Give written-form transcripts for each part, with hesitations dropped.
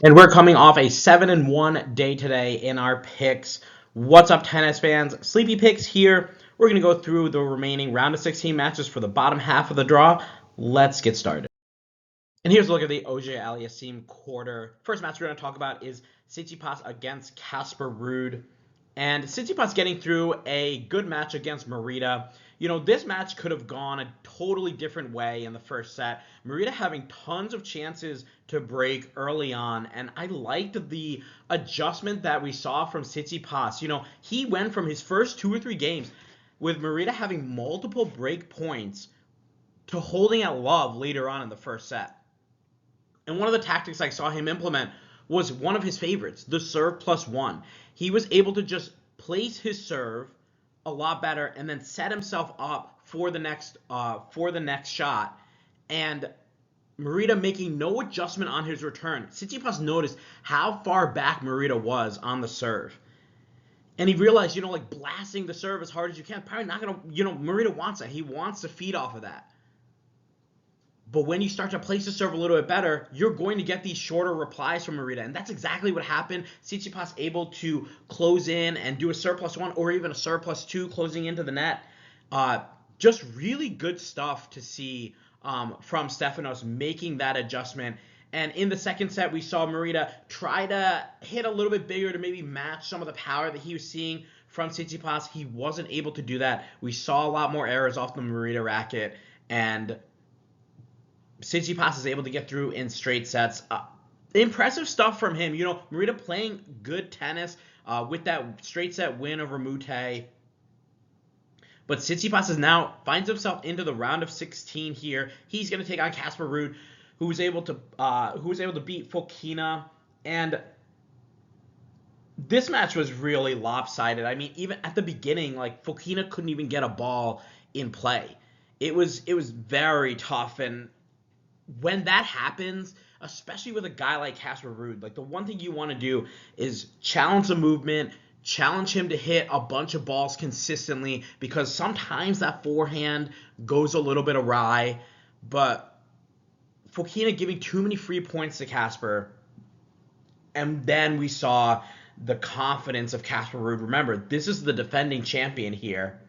And we're coming off a 7-1 day today in our picks. What's up, tennis fans? Sleepy Picks here. We're going to go through the remaining round of 16 matches for the bottom half of the draw. Let's get started. And here's a look at the Auger-Aliassime quarter. First match we're going to talk about is Tsitsipas against Casper Ruud. And Tsitsipas getting through a good match against Merida. You know, this match could have gone a totally different way in the first set. Merida having tons of chances to break early on, and I liked the adjustment that we saw from Tsitsipas. You know, he went from his first 2 or 3 games with Merida having multiple break points to holding at love later on in the first set. And one of the tactics I saw him implement was one of his favorites, the serve +1. He was able to just place his serve a lot better and then set himself up for the next shot. And Merida making no adjustment on his return. Tsitsipas noticed how far back Merida was on the serve. And he realized, like blasting the serve as hard as you can, probably not going to, Merida wants that. He wants to feed off of that. But when you start to place the serve a little bit better, you're going to get these shorter replies from Merida. And that's exactly what happened. Tsitsipas able to close in and do a serve +1 or even a serve +2 closing into the net. Just really good stuff to see from Stefanos making that adjustment. And in the second set, we saw Merida try to hit a little bit bigger to maybe match some of the power that he was seeing from Tsitsipas. He wasn't able to do that. We saw a lot more errors off the Merida racket. And Tsitsipas is able to get through in straight sets. Impressive stuff from him. Merida playing good tennis with that straight set win over Mute. But Tsitsipas now finds himself into the round of 16 here. He's going to take on Casper Ruud, who was able to beat Fokina. And this match was really lopsided. I mean, even at the beginning, like Fokina couldn't even get a ball in play. It was very tough. And when that happens, especially with a guy like Casper Ruud, like the one thing you want to do is challenge the movement, challenge him to hit a bunch of balls consistently, because sometimes that forehand goes a little bit awry. But Fokina giving too many free points to Casper, and then we saw the confidence of Casper Ruud. Remember, this is the defending champion here,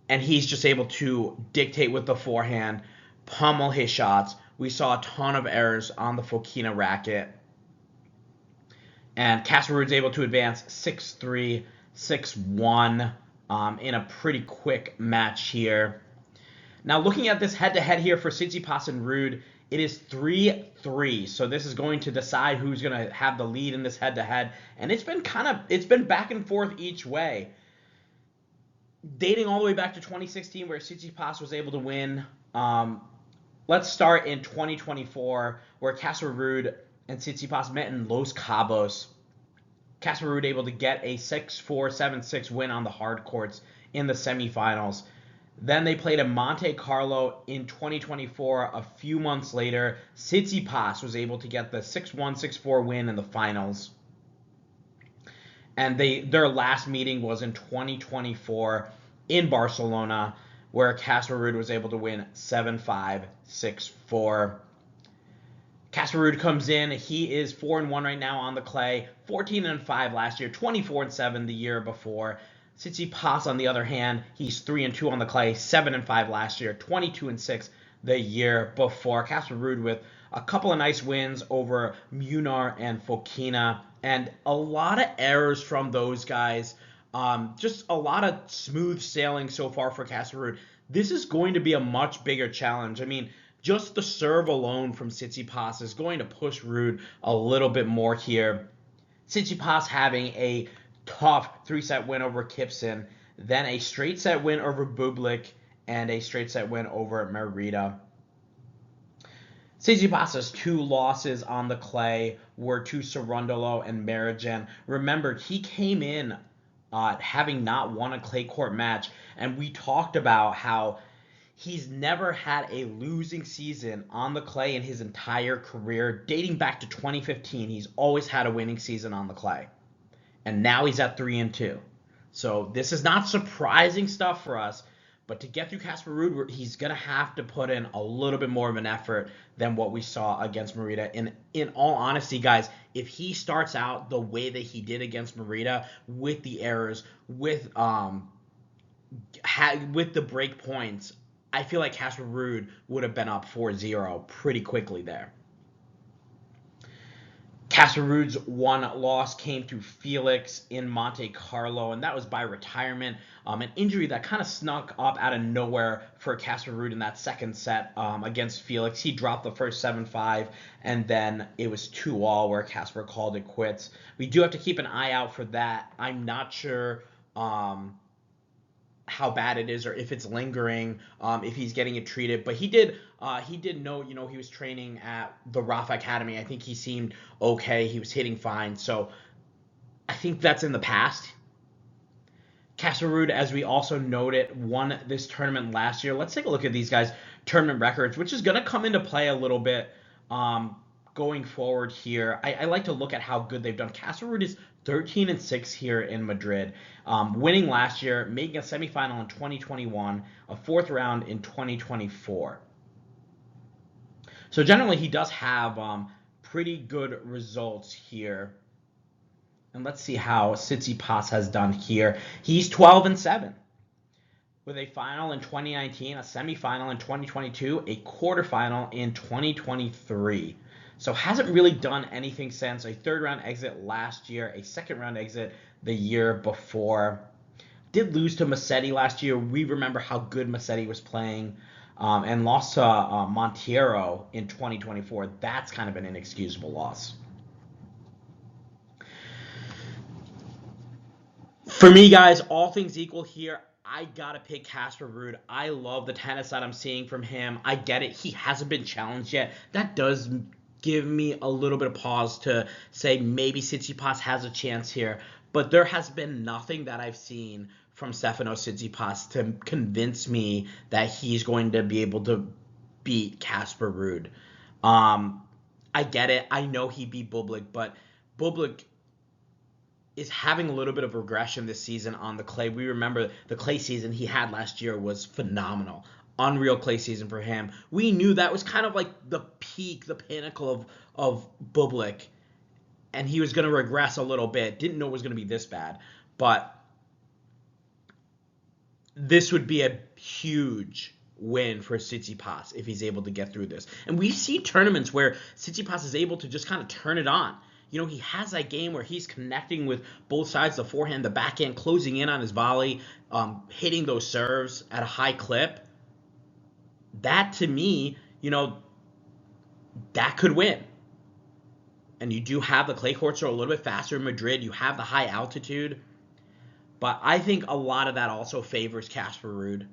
and he's just able to dictate with the forehand, pummel his shots. We saw a ton of errors on the Fokina racket. And Casper Ruud's able to advance 6-3, 6-1 in a pretty quick match here. Now, looking at this head-to-head here for Tsitsipas and Ruud, it is 3-3. So this is going to decide who's going to have the lead in this head-to-head. And it's been back and forth each way. Dating all the way back to 2016, where Tsitsipas was able to win. Let's start in 2024, where Casper Ruud and Tsitsipas met in Los Cabos. Casper Ruud able to get a 6-4, 7-6 win on the hard courts in the semifinals. Then they played in Monte Carlo in 2024. A few months later, Tsitsipas was able to get the 6-1, 6-4 win in the finals. And their last meeting was in 2024 in Barcelona, where Casper Ruud was able to win 7-5, 6-4. Casper Ruud comes in. He is 4-1 right now on the clay, 14-5 last year, 24-7 the year before. Tsitsipas, on the other hand, he's 3-2 on the clay, 7-5 last year, 22-6 the year before. Casper Ruud with a couple of nice wins over Munar and Fokina, and a lot of errors from those guys. Just a lot of smooth sailing so far for Casper Ruud. This is going to be a much bigger challenge. I mean, just the serve alone from Tsitsipas is going to push Ruud a little bit more here. Tsitsipas having a tough 3-set win over Kipson, then a straight set win over Bublik, and a straight set win over Merida. Tsitsipas' 2 losses on the clay were to Cerundolo and Marijan. Remember, he came in having not won a clay court match, and we talked about how he's never had a losing season on the clay in his entire career. Dating back to 2015, he's always had a winning season on the clay. And now he's at 3-2. So this is not surprising stuff for us, But to get through Casper Ruud, he's going to have to put in a little bit more of an effort than what we saw against Merida. And in all honesty, guys, if he starts out the way that he did against Merida, with the errors, with the break points, I feel like Casper Ruud would have been up 4-0 pretty quickly there. Casper Ruud's one loss came to Felix in Monte Carlo, and that was by retirement. An injury that kind of snuck up out of nowhere for Casper Ruud in that second set against Felix. He dropped the first 7-5, and then it was 2-all where Casper called it quits. We do have to keep an eye out for that. I'm not sure how bad it is or if it's lingering, if he's getting it treated. But he did know, he was training at the Rafa Academy. I think he seemed okay. He was hitting fine. So I think that's in the past. Casper Ruud, as we also noted, won this tournament last year. Let's take a look at these guys' tournament records, which is going to come into play a little bit going forward here. I like to look at how good they've done. Casper Ruud is 13-6 here in Madrid, winning last year, making a semifinal in 2021, a fourth round in 2024. So generally, he does have pretty good results here. And let's see how Tsitsipas has done here. He's 12-7 with a final in 2019, a semifinal in 2022, a quarterfinal in 2023. So hasn't really done anything since a third-round exit last year, a second-round exit the year before. Did lose to Massetti last year. We remember how good Massetti was playing, and lost to Monteiro in 2024. That's kind of an inexcusable loss. For me, guys, all things equal here, I gotta pick Casper Ruud. I love the tennis that I'm seeing from him. I get it. He hasn't been challenged yet. That does give me a little bit of pause to say maybe Tsitsipas has a chance here. But there has been nothing that I've seen from Stefanos Tsitsipas to convince me that he's going to be able to beat Casper Ruud. I get it. I know he beat Bublik, but Bublik is having a little bit of regression this season on the clay. We remember the clay season he had last year was phenomenal. Unreal clay season for him. We knew that was kind of like the peak, the pinnacle of Bublik, and he was going to regress a little bit. Didn't know it was going to be this bad, but this would be a huge win for Tsitsipas if he's able to get through this. And we see tournaments where Tsitsipas is able to just kind of turn it on. He has that game where he's connecting with both sides, the forehand, the backhand, closing in on his volley, hitting those serves at a high clip. That, to me, that could win. And you do have the clay courts are a little bit faster in Madrid. You have the high altitude. But I think a lot of that also favors Casper Ruud.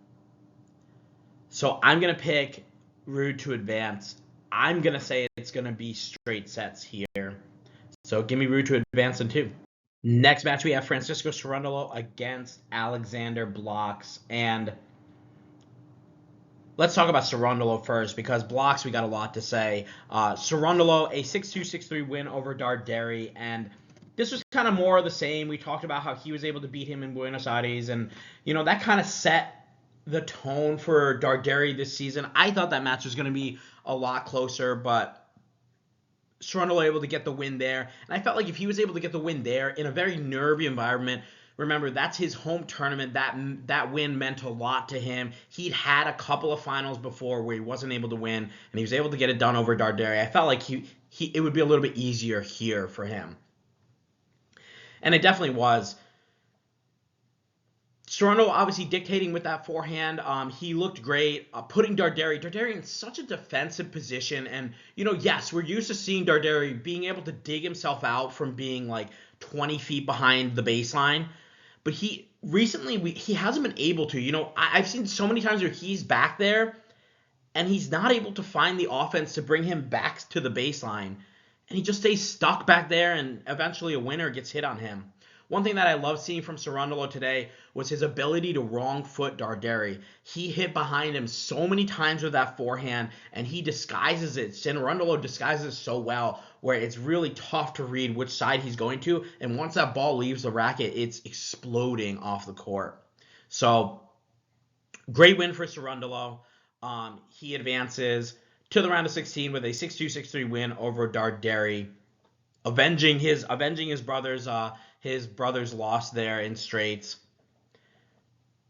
So I'm going to pick Ruud to advance. I'm going to say it's going to be straight sets here. So give me Ruud to advance in 2. Next match, we have Francisco Cerundolo against Alexander Blockx. And let's talk about Cerundolo first, because Blockx, we got a lot to say. Cerundolo, a 6-2, 6-3 win over Darderi. And this was kind of more of the same. We talked about how he was able to beat him in Buenos Aires. And, that kind of set the tone for Darderi this season. I thought that match was going to be a lot closer, but Cerundolo able to get the win there. And I felt like if he was able to get the win there in a very nervy environment, remember, that's his home tournament. That win meant a lot to him. He'd had a couple of finals before where he wasn't able to win, and he was able to get it done over Darderi. I felt like it would be a little bit easier here for him. And it definitely was. Cerundolo obviously dictating with that forehand. He looked great, putting Darderi in such a defensive position. And, yes, we're used to seeing Darderi being able to dig himself out from being like 20 feet behind the baseline. But he hasn't been able to. I've seen so many times where he's back there and he's not able to find the offense to bring him back to the baseline. And he just stays stuck back there, and eventually a winner gets hit on him. One thing that I love seeing from Cerundolo today was his ability to wrong foot Darderi. He hit behind him so many times with that forehand, and he disguises it. Cerundolo disguises it so well, where it's really tough to read which side he's going to. And once that ball leaves the racket, it's exploding off the court. So Great win for Cerundolo. He advances to the round of 16 with a 6-2, 6-3 win over Darderi, avenging his brother's loss there in straights.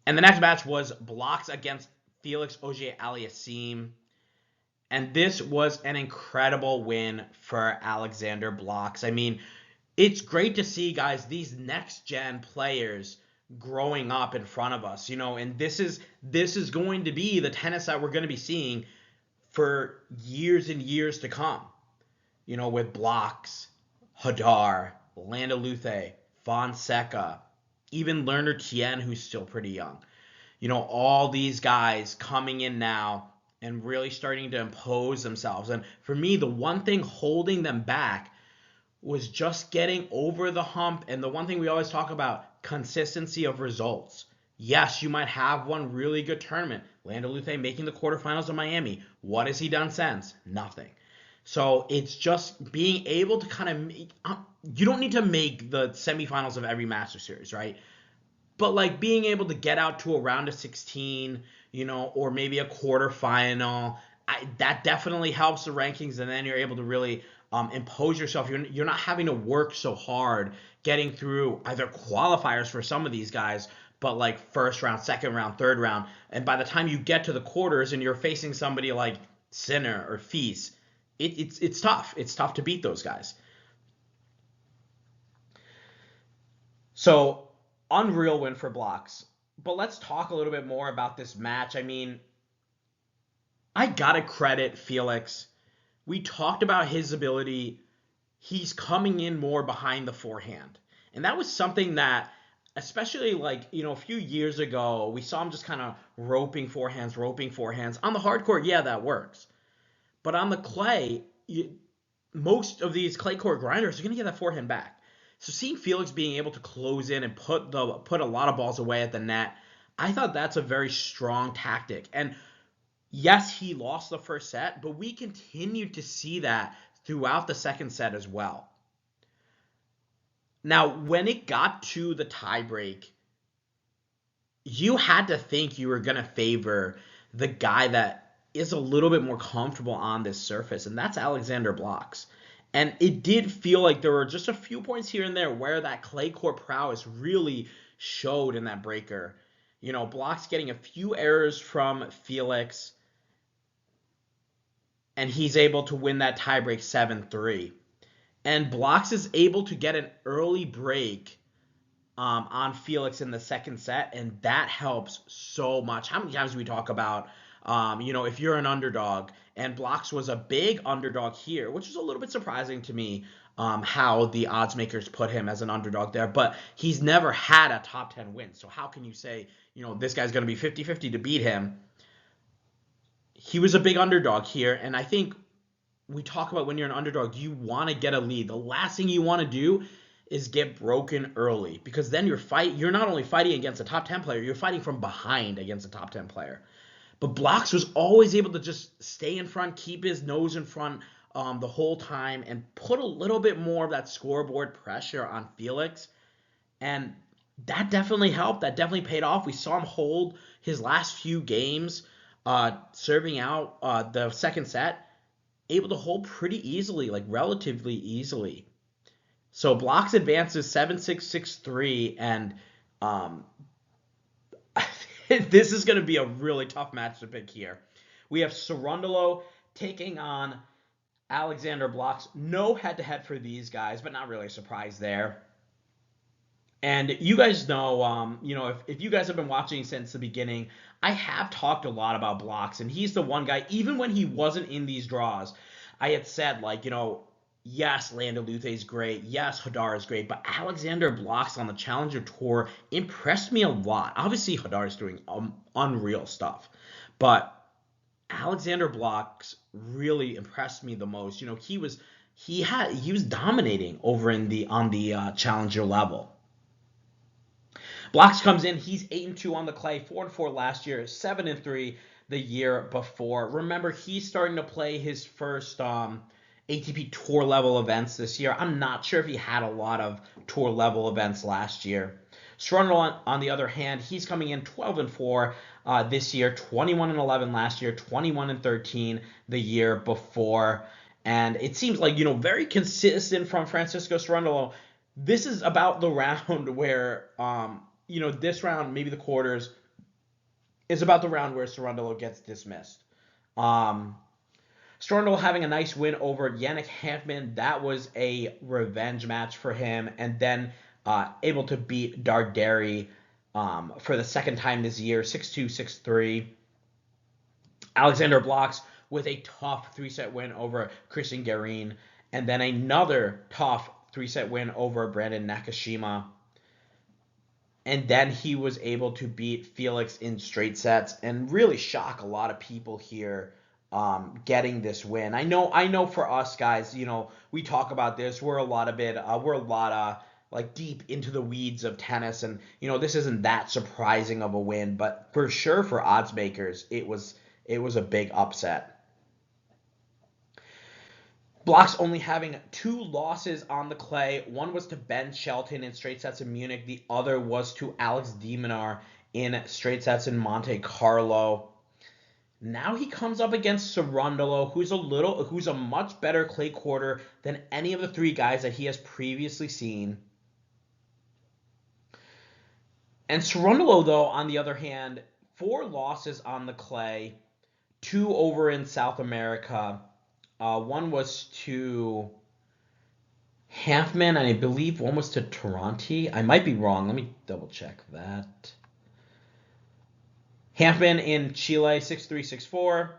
And the next match was Blockx against Felix Auger-Aliassime. And this was an incredible win for Alexander Blockx. I mean, it's great to see, guys, these next-gen players growing up in front of us, and this is going to be the tennis that we're going to be seeing for years and years to come, with Blockx, Hadar, Landa Luthé, Fonseca, even Lerner Tien, who's still pretty young. All these guys coming in now and really starting to impose themselves. And for me, the one thing holding them back was just getting over the hump. And the one thing we always talk about, consistency of results. Yes, you might have one really good tournament. Landa Luthé making the quarterfinals of Miami. What has he done since? Nothing. So it's just being able to kind of you don't need to make the semifinals of every Master Series, right? But being able to get out to a round of 16, or maybe a quarterfinal, that definitely helps the rankings, and then you're able to really impose yourself. You're not having to work so hard getting through either qualifiers for some of these guys, but first round, second round, third round, and by the time you get to the quarters and you're facing somebody like Sinner or Fils, it's tough. It's tough to beat those guys. So, unreal win for Blockx. But let's talk a little bit more about this match. I mean, I gotta credit Felix. We talked about his ability. He's coming in more behind the forehand. And that was something that, especially a few years ago, we saw him just kind of roping forehands. On the hard court, yeah, that works. But on the clay, most of these clay court grinders are going to get that forehand back. So seeing Felix being able to close in and put a lot of balls away at the net, I thought that's a very strong tactic. And yes, he lost the first set, but we continued to see that throughout the second set as well. Now, when it got to the tiebreak, you had to think you were going to favor the guy that is a little bit more comfortable on this surface, and that's Alexander Blockx. And it did feel like there were just a few points here and there where that clay court prowess really showed in that breaker. Blockx getting a few errors from Felix, and he's able to win that tiebreak 7-3. And Blockx is able to get an early break on Felix in the second set, and that helps so much. How many times do we talk about if you're an underdog, and Blockx was a big underdog here, which is a little bit surprising to me how the odds makers put him as an underdog there, but he's never had a top 10 win. So how can you say, this guy's going to be 50-50 to beat him? He was a big underdog here, and I think we talk about when you're an underdog, you want to get a lead. The last thing you want to do is get broken early, because then you're not only fighting against a top 10 player, you're fighting from behind against a top 10 player. But Blockx was always able to just stay in front, keep his nose in front the whole time, and put a little bit more of that scoreboard pressure on Felix. And that definitely helped. That definitely paid off. We saw him hold his last few games, serving out the second set, able to hold pretty easily, relatively easily. So Blockx advances 7-6, 6-3, and this is going to be a really tough match to pick here. We have Cerundolo taking on Alexander Blockx. No head-to-head for these guys, but not really a surprise there. And you guys know, if you guys have been watching since the beginning, I have talked a lot about Blockx, and he's the one guy, even when he wasn't in these draws, I had said, yes, Landa Luthé is great. Yes, Hadar is great. But Alexander Blockx on the Challenger Tour impressed me a lot. Obviously, Hadar is doing unreal stuff. But Alexander Blockx really impressed me the most. He was dominating over on the Challenger level. Blockx comes in. He's 8-2 on the clay, 4-4 last year, 7-3 the year before. Remember, he's starting to play his first ATP Tour level events this year. I'm not sure if he had a lot of Tour level events last year. Cerundolo, on the other hand, he's coming in 12-4. this year, 21-11 last year, 21-13 the year before. And it seems like, very consistent from Francisco Cerundolo. This is about the round where, this round, maybe the quarters, is about the round where Cerundolo gets dismissed. Cerundolo having a nice win over Yannick Hanfmann. That was a revenge match for him. And then able to beat Darderi for the second time this year, 6-2, 6-3. Alexander Blockx with a tough 3-set win over Christian Garin. And then another tough 3-set win over Brandon Nakashima. And then he was able to beat Felix in straight sets and really shock a lot of people here getting this win. I know for us guys, we talk about this. We're a lot like deep into the weeds of tennis, and this isn't that surprising of a win, but for sure for odds makers, it was a big upset. Blockx only having 2 losses on the clay. One was to Ben Shelton in straight sets in Munich. The other was to Alex de Minaur in straight sets in Monte Carlo. Now he comes up against Cerundolo, who's a much better clay quarter than any of the 3 guys that he has previously seen. And Cerundolo, though, on the other hand, 4 losses on the clay, 2 over in South America. One was to Hanfmann, and I believe one was to Taranti. I might be wrong. Let me double check that. Hanfmann in Chile, 6-3, 6-4,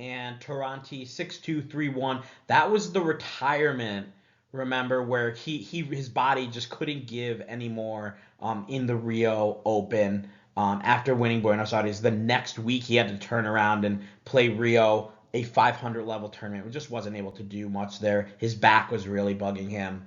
and Taranti, 6-2, 3-1. That was the retirement, remember, where his body just couldn't give anymore in the Rio Open after winning Buenos Aires. The next week, he had to turn around and play Rio, a 500 level tournament. He just wasn't able to do much there. His back was really bugging him.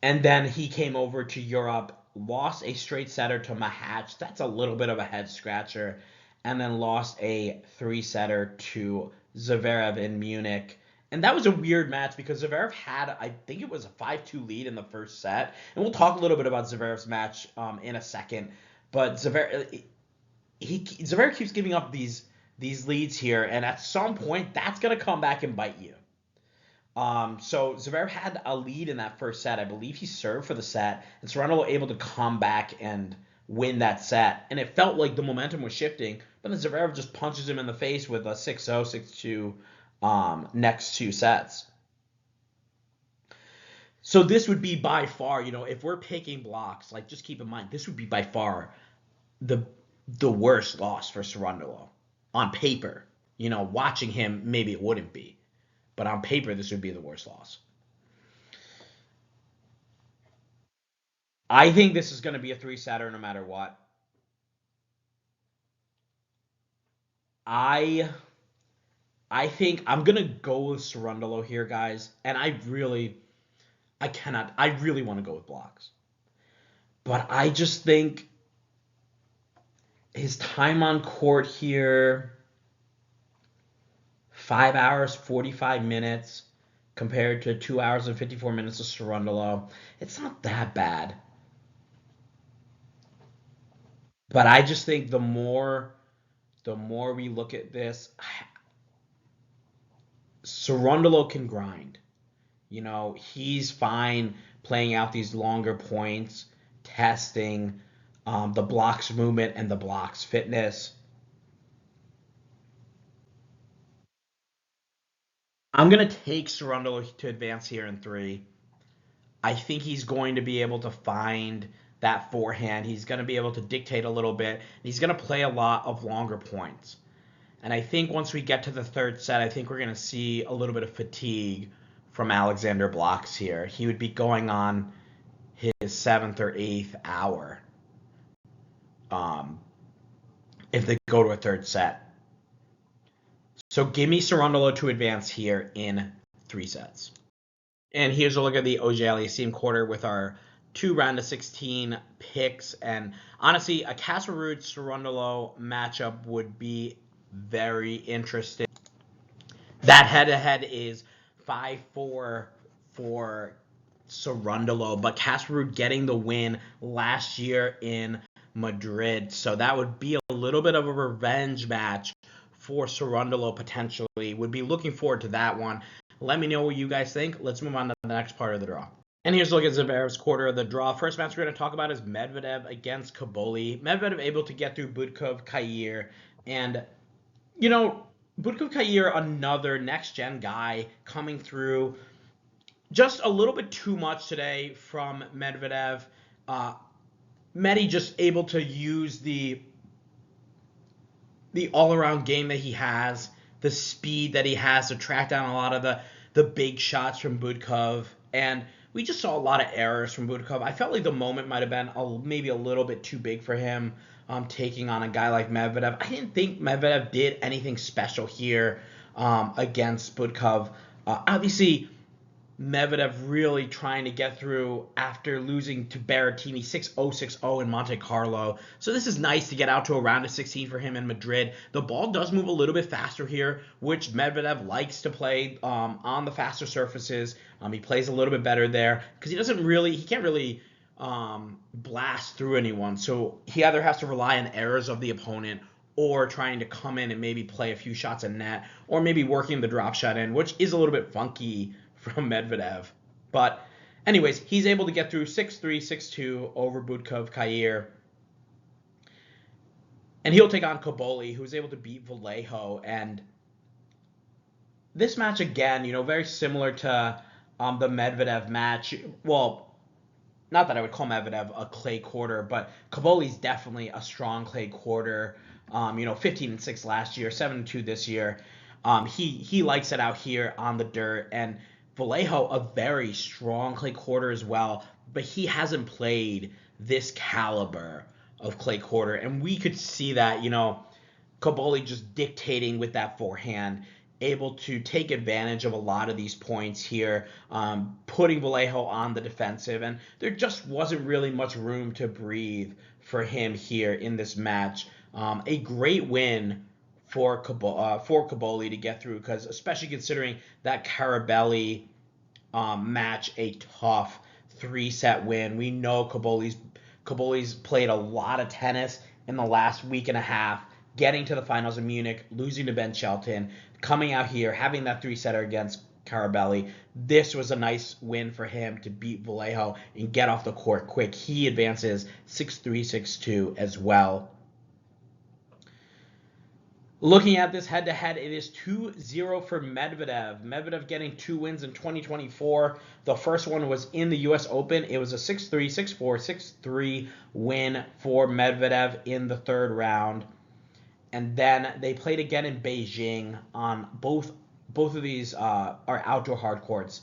And then he came over to Europe, lost a straight setter to Mahatch. That's a little bit of a head scratcher. And then lost a 3-setter to Zverev in Munich. And that was a weird match because Zverev had, I think it was a 5-2 lead in the first set. And we'll talk a little bit about Zverev's match in a second. But Zverev keeps giving up these leads here, and at some point that's going to come back and bite you. So Zverev had a lead in that first set. I believe he served for the set, and Cerundolo able to come back and win that set. And it felt like the momentum was shifting, but then Zverev just punches him in the face with a 6-0, 6-2 next 2 sets. So this would be by far, if we're picking blocks, like just keep in mind, this would be by far the worst loss for Cerundolo. On paper, watching him, maybe it wouldn't be. But on paper, this would be the worst loss. I think this is going to be a 3-setter no matter what. I think I'm going to go with Cerundolo here, guys. And I really want to go with Blockx. But I just think his time on court here, 5 hours, 45 minutes compared to 2 hours and 54 minutes of Cerundolo. It's not that bad. But I just think the more we look at this, Cerundolo can grind. He's fine playing out these longer points, testing the Blockx movement and the Blockx fitness. I'm going to take Cerundolo to advance here in 3. I think he's going to be able to find that forehand. He's going to be able to dictate a little bit. He's going to play a lot of longer points. And I think once we get to the 3rd set, I think we're going to see a little bit of fatigue from Alexander Blockx here. He would be going on his 7th or 8th hour if they go to a 3rd set. So give me Cerundolo to advance here in 3 sets. And here's a look at the Auger-Aliassime quarter with our 2 round of 16 picks. And honestly, a Casper Ruud Cerundolo matchup would be very interesting. That head-to-head is 5-4 for Cerundolo, but Casper Ruud getting the win last year in Madrid. So that would be a little bit of a revenge match for Cerundolo potentially. Would be looking forward to that one. Let me know what you guys think. Let's move on to the next part of the draw. And here's a look at Zverev's quarter of the draw. First match we're going to talk about is Medvedev against Cobolli. Medvedev able to get through Budkov, Kair, and Budkov, Kair, another next-gen guy coming through. Just a little bit too much today from Medvedev. Medi just able to use the all-around game that he has, the speed that he has to track down a lot of the big shots from Budkov, and we just saw a lot of errors from Budkov. I felt like the moment might have been maybe a little bit too big for him, taking on a guy like Medvedev. I didn't think Medvedev did anything special here against Budkov. Obviously, Medvedev really trying to get through after losing to Berrettini 6-0, 6-0 in Monte Carlo. So this is nice to get out to a round of 16 for him in Madrid. The ball does move a little bit faster here, which Medvedev likes to play on the faster surfaces. He plays a little bit better there because he can't really blast through anyone. So he either has to rely on errors of the opponent or trying to come in and maybe play a few shots in net, or maybe working the drop shot in, which is a little bit funky from Medvedev. But anyways, he's able to get through 6-3, 6-2 over Budkov, Kair. And he'll take on Cobolli, who's able to beat Vallejo. And this match, again, very similar to the Medvedev match. Well, not that I would call Medvedev a clay quarter, but Cobolli's definitely a strong clay quarter. 15-6 last year, 7-2 this year. He likes it out here on the dirt, and Vallejo a very strong clay quarter as well, but he hasn't played this caliber of clay quarter, and we could see that, Cobolli just dictating with that forehand, able to take advantage of a lot of these points here, putting Vallejo on the defensive, and there just wasn't really much room to breathe for him here in this match. A great win for Cobolli to get through, because especially considering that Carabelli match, a tough 3-set win. We know Cobolli's played a lot of tennis in the last week and a half, getting to the finals in Munich, losing to Ben Shelton, coming out here, having that 3-setter against Carabelli. This was a nice win for him to beat Vallejo and get off the court quick. He advances 6-3, 6-2 as well. Looking at this head-to-head, it is 2-0 for Medvedev. Medvedev getting 2 wins in 2024. The first one was in the U.S. Open. It was a 6-3, 6-4, 6-3 win for Medvedev in the third round. And then they played again in Beijing on both of these are outdoor hard courts.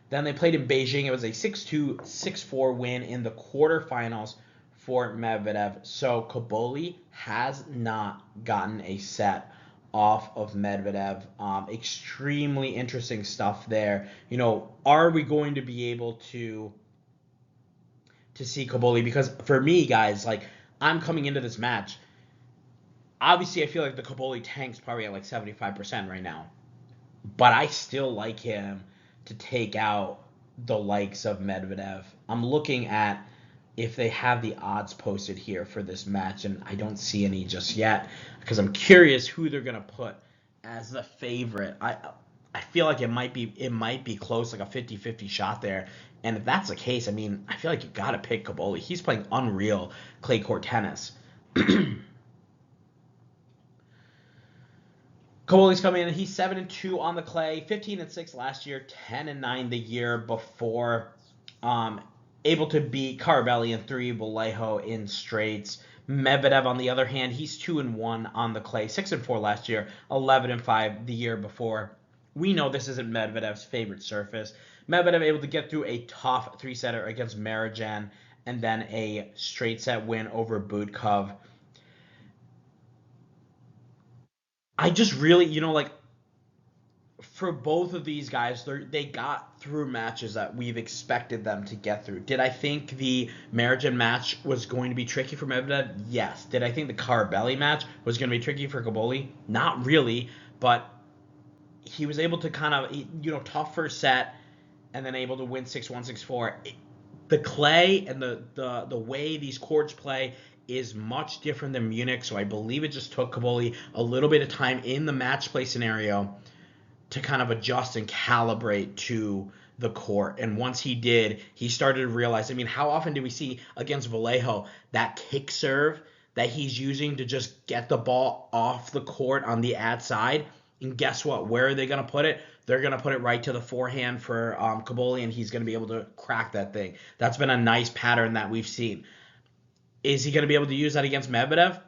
Then they played in Beijing. It was a 6-2, 6-4 win in the quarterfinals for Medvedev. So Cobolli has not gotten a set off of Medvedev. Extremely interesting stuff there. Are we going to be able to see Cobolli? Because for me, guys, I'm coming into this match. Obviously, I feel like the Cobolli tank's probably at 75% right now. But I still like him to take out the likes of Medvedev. I'm looking at if they have the odds posted here for this match, and I don't see any just yet because I'm curious who they're gonna put as the favorite. I feel like it might be close, like a 50-50 shot there. And if that's the case, I feel like you gotta pick Cobolli. He's playing unreal clay court tennis. Cobolli's coming in. He's 7-2 on the clay, 15-6 last year, 10-9 the year before. Able to beat Carabelli in 3, Vallejo in straights. Medvedev, on the other hand, he's 2-1 on the clay, 6-4 last year, 11-5 the year before. We know this isn't Medvedev's favorite surface. Medvedev able to get through a tough 3-setter against Marijan, and then a straight set win over Budkov. I just really, for both of these guys, they got through matches that we've expected them to get through. Did I think the Marijan match was going to be tricky for Medvedev? Yes. Did I think the Carabelli match was going to be tricky for Cobolli? Not really, but he was able to kind of, tough first set, and then able to win 6-1, 6-4. The clay and the way these courts play is much different than Munich, so I believe it just took Cobolli a little bit of time in the match play scenario to kind of adjust and calibrate to the court. And once he did, he started to realize, I mean, how often do we see against Vallejo that kick serve that he's using to just get the ball off the court on the ad side? And guess what? Where are they going to put it? They're going to put it right to the forehand for Cobolli, and he's going to be able to crack that thing. That's been a nice pattern that we've seen. Is he going to be able to use that against Medvedev?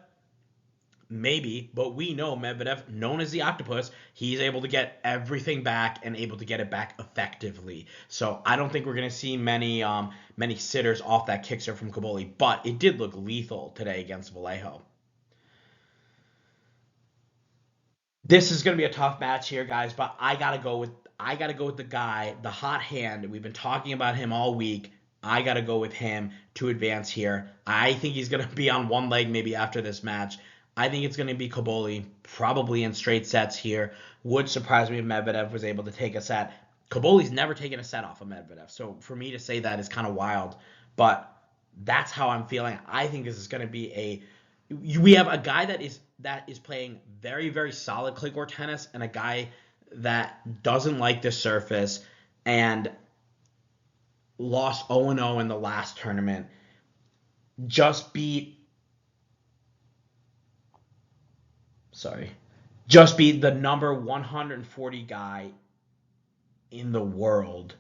Maybe, but we know Medvedev, known as the octopus, he's able to get everything back and able to get it back effectively. So I don't think we're going to see many sitters off that kick serve from Cobolli, but it did look lethal today against Vallejo. This is going to be a tough match here, guys, but I gotta go with the guy, the hot hand. We've been talking about him all week. I gotta go with him to advance here. I think he's gonna be on one leg maybe after this match. I think it's gonna be Cobolli, probably in straight sets here. Would surprise me if Medvedev was able to take a set. Cobolli's never taken a set off of Medvedev, so for me to say that is kind of wild. But that's how I'm feeling. I think this is gonna be we have a guy that is playing very, very solid clay court tennis and a guy that doesn't like this surface and lost 0-0 in the last tournament. Just beat the number 140 guy in the world.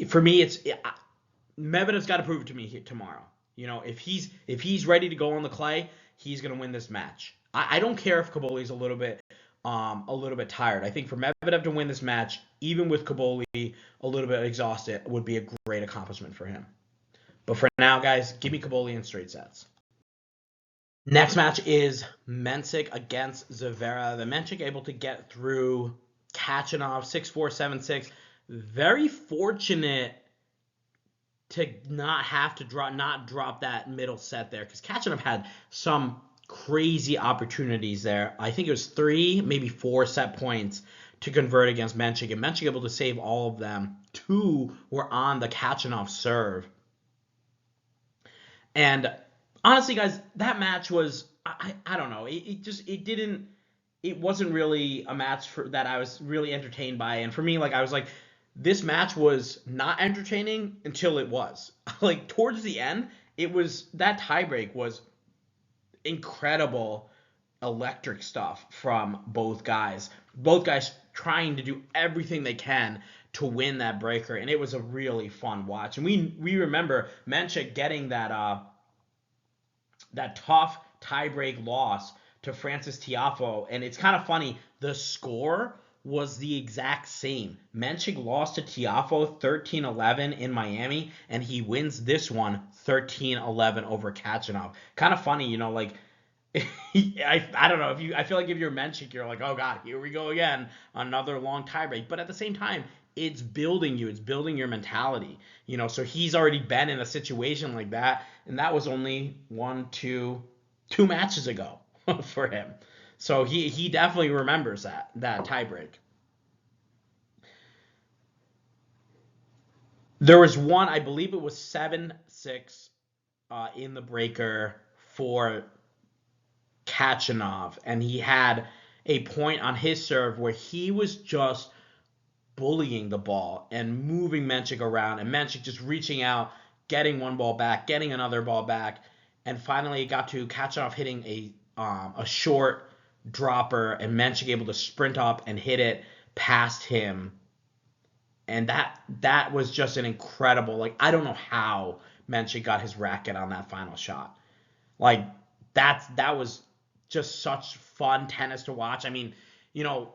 For me, Medvedev's got to prove it to me here tomorrow. You know, if he's ready to go on the clay, he's gonna win this match. I don't care if Cobolli's a little bit tired. I think for Medvedev to win this match, even with Cobolli a little bit exhausted, would be a great accomplishment for him. But for now, guys, give me Cobolli in straight sets. Next match is Mensik against Zverev. The Mensik able to get through Kachanov 6-4, 7-6. Very fortunate to not have to drop that middle set there, because Kachanov had some crazy opportunities there. I think it was 3, maybe 4 set points to convert against Mensik, and Mensik able to save all of them. 2 were on the Kachanov serve. And honestly, guys, that match was, I don't know. It wasn't really a match that I was really entertained by. And for me, like, I was like, this match was not entertaining until it was. Like, towards the end, that tiebreak was incredible, electric stuff from both guys. Both guys trying to do everything they can to win that breaker, and it was a really fun watch. And we remember Mensik getting that tough tiebreak loss to Francis Tiafoe, and it's kind of funny. The score was the exact same. Mensik lost to Tiafoe 13-11 in Miami, and he wins this one 13-11 over Kachanov. Kind of funny, you know, like, I don't know, I feel like if you're Mensik, you're like, oh god, here we go again, another long tiebreak. But at the same time, it's building your mentality, you know. So he's already been in a situation like that, and that was only 2 matches ago for him. So he definitely remembers that tiebreak. There was one, I believe it was 7-6 in the breaker for Kachanov, and he had a point on his serve where he was just bullying the ball and moving Mensik around, and Mensik just reaching out, getting one ball back, getting another ball back, and finally it got to Kachanov hitting a short dropper, and Mensik able to sprint up and hit it past him. And that was just an incredible, like, I don't know how Mensik got his racket on that final shot. Like, that was just such fun tennis to watch. I mean, you know,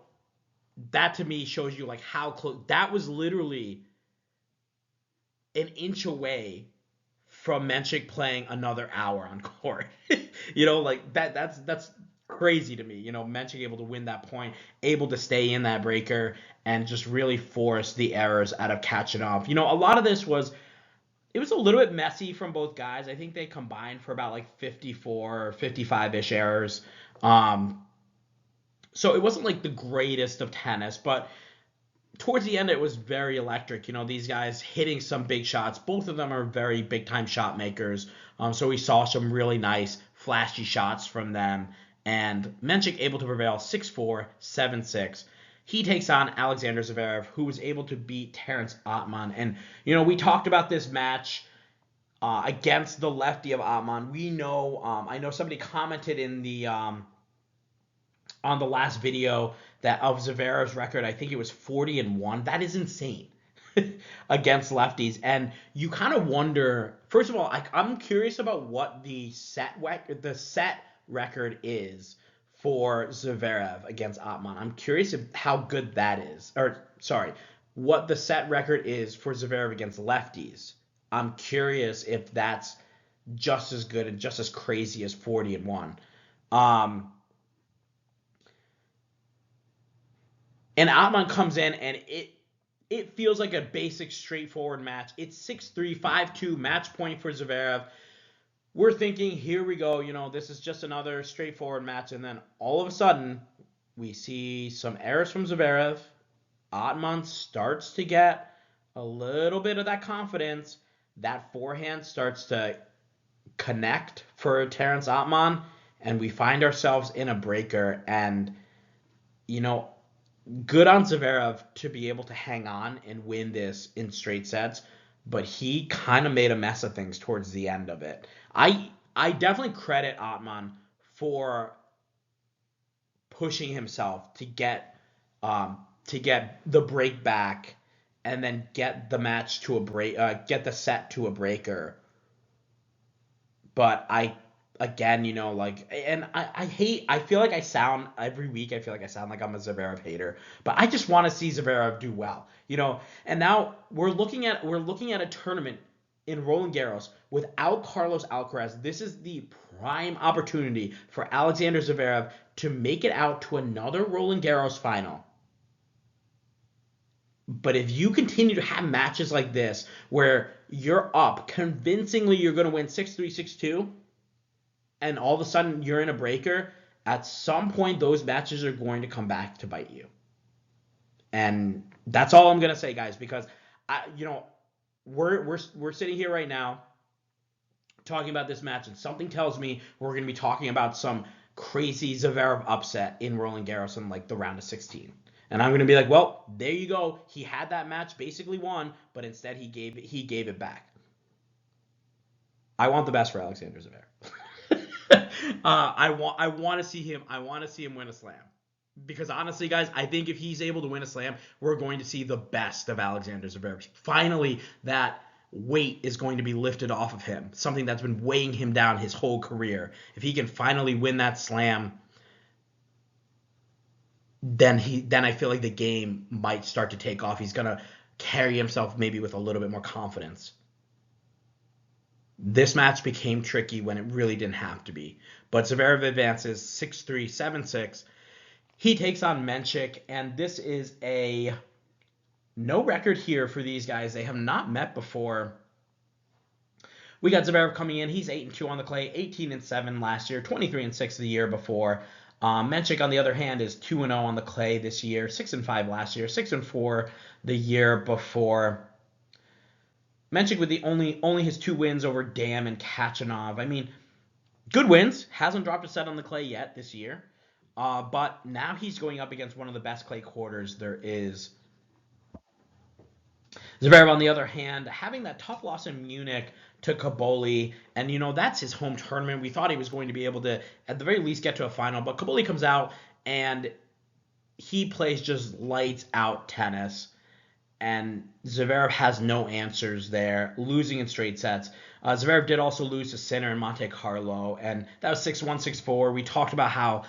that to me shows you like how close that was. Literally an inch away from Mensik playing another hour on court. You know, like that's crazy to me. You know, Mensik able to win that point, able to stay in that breaker, and just really force the errors out of Kachanov. You know, a lot of this was a little bit messy from both guys. I think they combined for about like 54 or 55-ish errors. So it wasn't like the greatest of tennis, but towards the end, it was very electric. These guys hitting some big shots. Both of them are very big-time shot makers. So we saw some really nice, flashy shots from them. And Mensik able to prevail 6-4, 7-6. He takes on Alexander Zverev, who was able to beat Terence Ottman. And, we talked about this match against the lefty of Ottman. We know, I know somebody commented in the on the last video that of Zverev's record, I think it was 40-1. That is insane against lefties. And you kind of wonder, first of all, I'm curious about what the set record is for Zverev against Ottman. I'm curious how good that is. Or, sorry, what the set record is for Zverev against lefties. I'm curious if that's just as good and just as crazy as 40-1. And Ottman comes in, and it feels like a basic, straightforward match. It's 6-3, 5-2, match point for Zverev. We're thinking, here we go, this is just another straightforward match. And then all of a sudden, we see some errors from Zverev. Ottman starts to get a little bit of that confidence. That forehand starts to connect for Terence Ottman, and we find ourselves in a breaker. And, good on Zverev to be able to hang on and win this in straight sets, but he kind of made a mess of things towards the end of it. I definitely credit Ottman for pushing himself to get the break back and then get the match to a break, get the set to a breaker. But I feel like I sound every week. I feel like I sound like I'm a Zverev hater, but I just want to see Zverev do well, And now we're looking at a tournament in Roland Garros without Carlos Alcaraz. This is the prime opportunity for Alexander Zverev to make it out to another Roland Garros final. But if you continue to have matches like this where you're up convincingly, you're going to win 6-3, 6-2. And all of a sudden you're in a breaker, at some point those matches are going to come back to bite you. And that's all I'm going to say, guys, because we're sitting here right now talking about this match, and something tells me we're going to be talking about some crazy Zverev upset in Roland Garros in like the round of 16. And I'm going to be like, well, there you go. He had that match, basically won, but instead he gave it back. I want the best for Alexander Zverev. I want to see him. I want to see him win a slam, because honestly, guys, I think if he's able to win a slam, we're going to see the best of Alexander Zverev. Finally, that weight is going to be lifted off of him. Something that's been weighing him down his whole career. If he can finally win that slam, then I feel like the game might start to take off. He's gonna carry himself maybe with a little bit more confidence. This match became tricky when it really didn't have to be. But Zverev advances 6-3, 7-6. He takes on Mensik, and this is a no record here for these guys. They have not met before. We got Zverev coming in. He's 8-2 on the clay, 18-7 last year, 23-6 the year before. Mensik, on the other hand, is 2-0 on the clay this year, 6-5 last year, 6-4 the year before. Mensik with the only his 2 wins over Dam and Khachanov. I mean, good wins. Hasn't dropped a set on the clay yet this year. But now he's going up against one of the best clay quarters there is. Zverev, on the other hand, having that tough loss in Munich to Cobolli, and that's his home tournament. We thought he was going to be able to, at the very least, get to a final, but Cobolli comes out and he plays just lights out tennis. And Zverev has no answers there, losing in straight sets. Zverev did also lose to Sinner in Monte Carlo, and that was 6-1, 6-4. We talked about how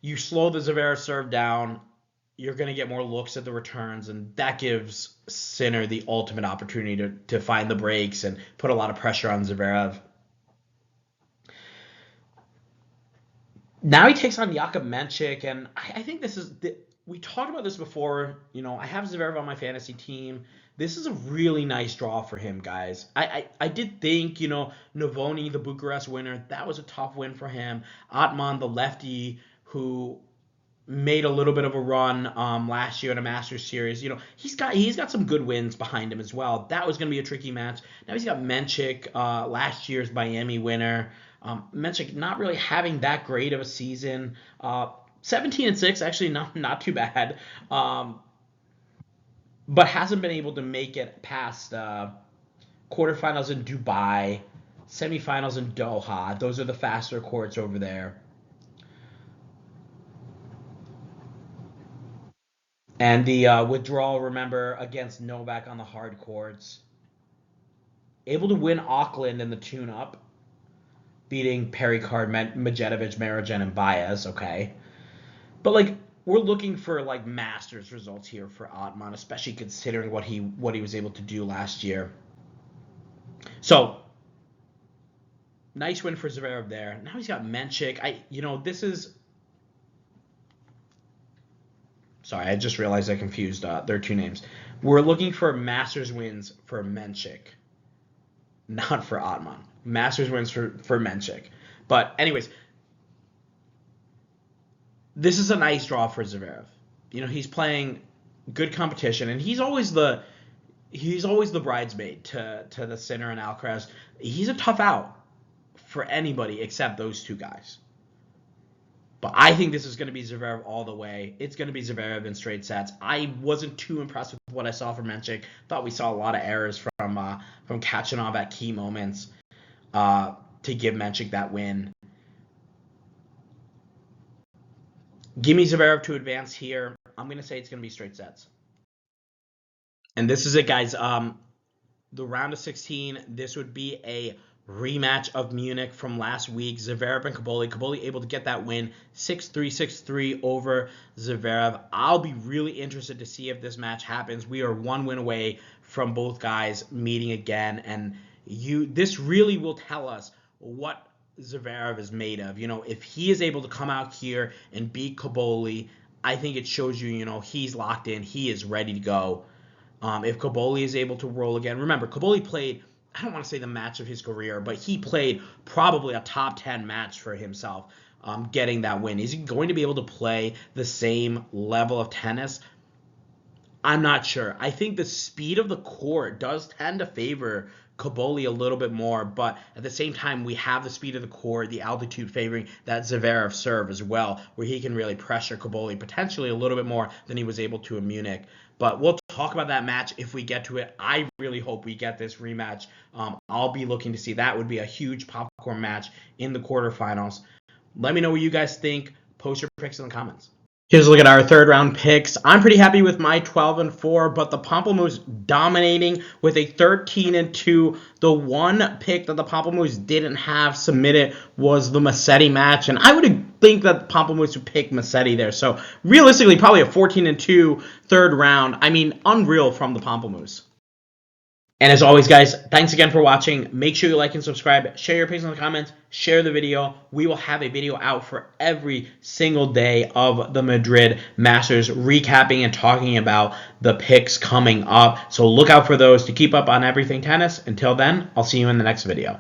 you slow the Zverev serve down, you're going to get more looks at the returns, and that gives Sinner the ultimate opportunity to find the breaks and put a lot of pressure on Zverev. Now he takes on Jakub Mensik, and I think this is... We talked about this before. I have Zverev on my fantasy team. This is a really nice draw for him, guys. I did think, Novoni, the Bucharest winner, that was a tough win for him. Ottman, the lefty, who made a little bit of a run last year in a Masters series. He's got some good wins behind him as well. That was going to be a tricky match. Now he's got Mensik, last year's Miami winner. Mensik not really having that great of a season. 17-6, actually not too bad. But hasn't been able to make it past quarterfinals in Dubai, semifinals in Doha. Those are the faster courts over there. And the withdrawal, remember, against Novak on the hard courts. Able to win Auckland in the tune-up, beating Pericard, Medvedev, Marijan, and Baez, okay. But, we're looking for, Masters results here for Ottman, especially considering what he was able to do last year. So, nice win for Zverev there. Now he's got Mensik. This is... Sorry, I just realized I confused their two names. We're looking for Masters wins for Mensik, not for Ottman. Masters wins for Mensik. But anyways, this is a nice draw for Zverev. He's playing good competition, and he's always the bridesmaid to the Sinner and Alcaraz. He's a tough out for anybody except those two guys. But I think this is going to be Zverev all the way. It's going to be Zverev in straight sets. I wasn't too impressed with what I saw from Mensik. Thought we saw a lot of errors from Khachanov at key moments to give Mensik that win. Give me Zverev to advance here. I'm going to say it's going to be straight sets. And this is it, guys. The round of 16, this would be a rematch of Munich from last week. Zverev and Cobolli. Cobolli able to get that win, 6-3, 6-3 over Zverev. I'll be really interested to see if this match happens. We are one win away from both guys meeting again, and this really will tell us what Zverev is made of. If he is able to come out here and beat Cobolli, I think it shows you, he's locked in. He is ready to go. If Cobolli is able to roll again, remember, Cobolli played, I don't want to say the match of his career, but he played probably a top 10 match for himself, getting that win. Is he going to be able to play the same level of tennis? I'm not sure. I think the speed of the court does tend to favor Cobolli a little bit more, but at the same time, we have the speed of the court, the altitude favoring that Zverev serve as well, where he can really pressure Cobolli potentially a little bit more than he was able to in Munich. But we'll talk about that match if we get to it. I really hope we get this rematch. I'll be looking to see. That would be a huge popcorn match in the quarterfinals. Let me know what you guys think. Post your picks in the comments. Here's a look at our third round picks. I'm pretty happy with my 12-4, but the Pamplemousse dominating with a 13-2. The one pick that the Pamplemousse didn't have submitted was the Massetti match, and I would think that Pamplemousse would pick Massetti there. So realistically, probably a 14-2 third round. I mean, unreal from the Pamplemousse. And as always, guys, thanks again for watching. Make sure you like and subscribe. Share your picks in the comments. Share the video. We will have a video out for every single day of the Madrid Masters, recapping and talking about the picks coming up. So look out for those to keep up on everything tennis. Until then, I'll see you in the next video.